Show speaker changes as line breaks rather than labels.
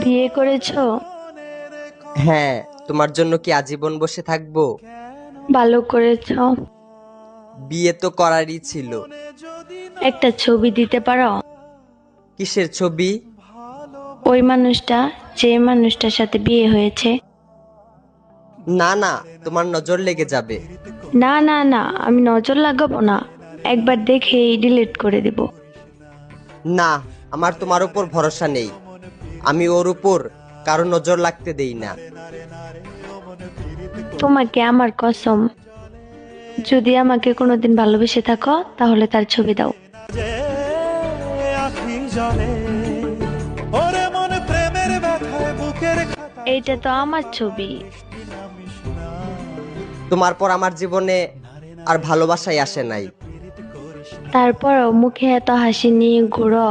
বিয়ে করেছো?
হ্যাঁ, তোমার জন্য কি আজীবন বসে থাকবো?
ভালো করেছো।
বিয়ে তো করারই ছিল।
একটা ছবি দিতে পারো?
কিসের ছবি?
ওই মানুষটা, যে মানুষটার সাথে বিয়ে হয়েছে।
না না, তোমার নজর লেগে যাবে।
না না না, আমি নজর লাগাবো না, একবার দেখেই ডিলিট করে দিব।
না, আমার তোমার উপর ভরসা নেই। আমি ওর উপর কারো নজর লাগতে দেই না।
তোমাকে আমার কসম, যদি আমাকে কোনোদিন ভালোবেসে থাকো তাহলে তার ছবি দাও।
যে আখি জলে ওরে মন প্রেমের ব্যথায় বুকের খাতায়
এইটা তো আমার ছবি।
তোমার পর আমার জীবনে আর ভালোবাসাই আসে নাই।
তারপরও মুখে এত হাসি নিয়ে ঘুরো।